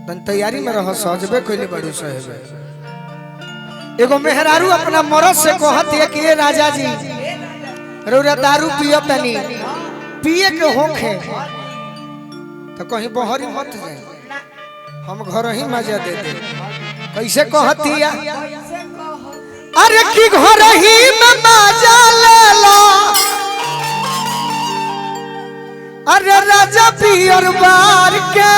तन तैयारी में रह सजबे कइले बड़ू साहेब। एगो मेहरारू अपना मरद से कहत है कि ये राजा जी रौरा दारू पियो तनी पिए के होखे तो कहीं बहरी मत जाए, हम घर ही मजा दे दे। कैसे कहती है? अरे की घर ही में मजा ले लो, अरे राजा पियर बार के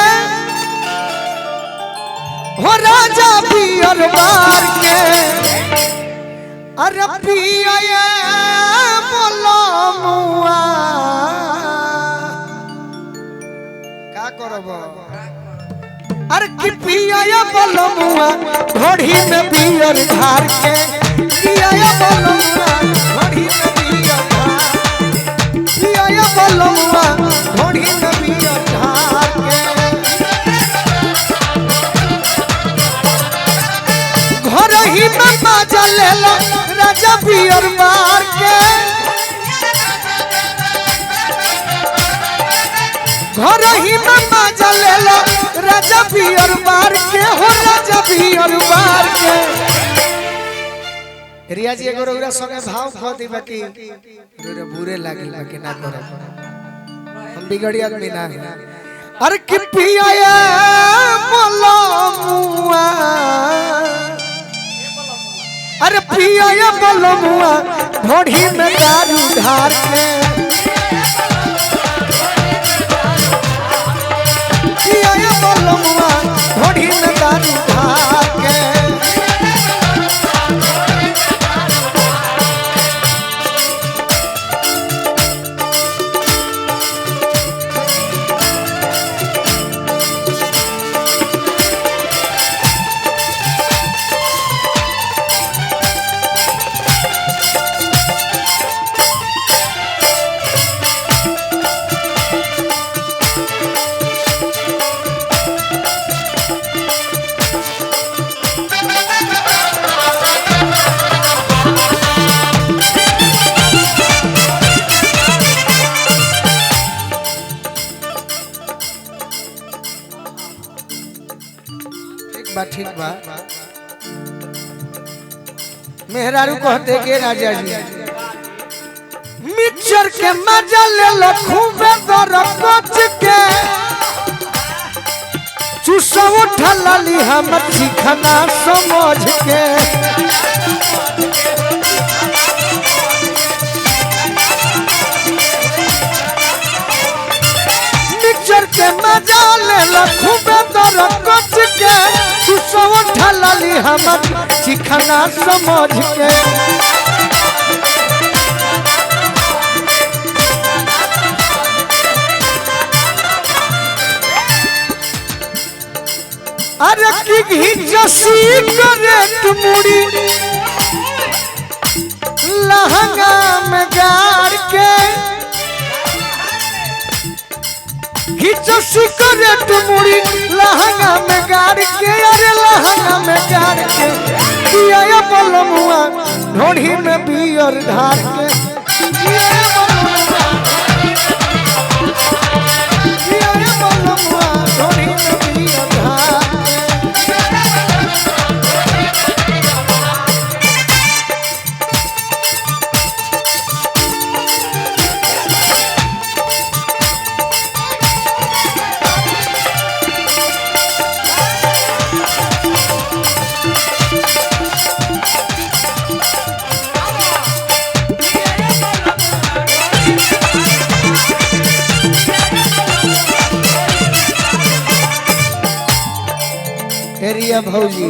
हो, राजा पियर बार के अरे पिया बोलो मुआ का करब? अरे कि पिया बोलो मुआ घोड़ी में पियर धार के, पिया बोलो मुआ घोड़ी में पियर धार, पिया बोलो मुआ घोड़ी में पियर धार के। घर ही में मजा ले लो राजा पियर बार के, घर ही में मजा ले लो राजा पियर बार के हो, राजा पियर बार के। रिया जी एगो रौरा संगे भाव ख दी बाकी रौरा बुरे लागे बाकी ना करे, हम बिगड़ी आदमी ना है। अरे कि पिया बोलो मुआ, अरे पिया बोलो मुआ घोड़ी में दारू ढार के, पिया बोलो मुआ घोड़ी में दारू ढार के। ठीक बा मेहरारू कहते के राजा जी मिक्सर के मजा ले लो खूबे दर कोच के, चूसा उठा ली हम चिखना समझ के, मिक्सर के मजा ले लो खूबे दर कोच के, चूसा उठा ली हम चिखना समझ के। अरे की घिचसी करे तुमुड़ी लहंगा में गाड़ के, घिचसी करे तुमुड़ी लहंगा में गाड़ के, अरे लहंगा में गाड़ के। पिया बोलो मुआ ढोढ़ी में बियर ढार के, पिया बोलो मुआ ढोढ़ी में बियर ढार के। रिया भौजी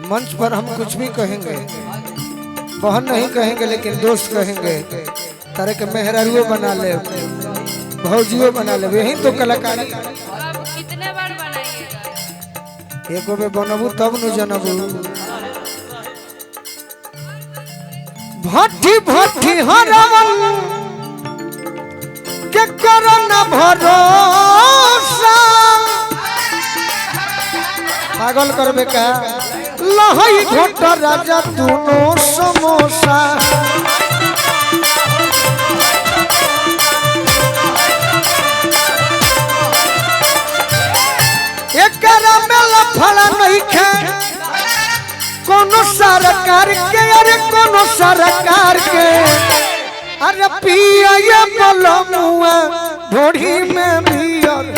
मंच पर हम कुछ भी कहेंगे, बहन नहीं कहेंगे लेकिन दोस्त कहेंगे, तरह के मेहरारुओ बना ले भौजियो बना ले, यही तो कलाकारी। कितने बार बनाइएगा? एको बे बनबू तब न जनबू। भट्टी भट्टी हरवन के करना भरोसा, पागल करबे का लहई घोट राजा दूनो समोसा, सरकार के अरे कोनो सरकार के अरे पिया ये बलमुआ ढोढ़ी में बियर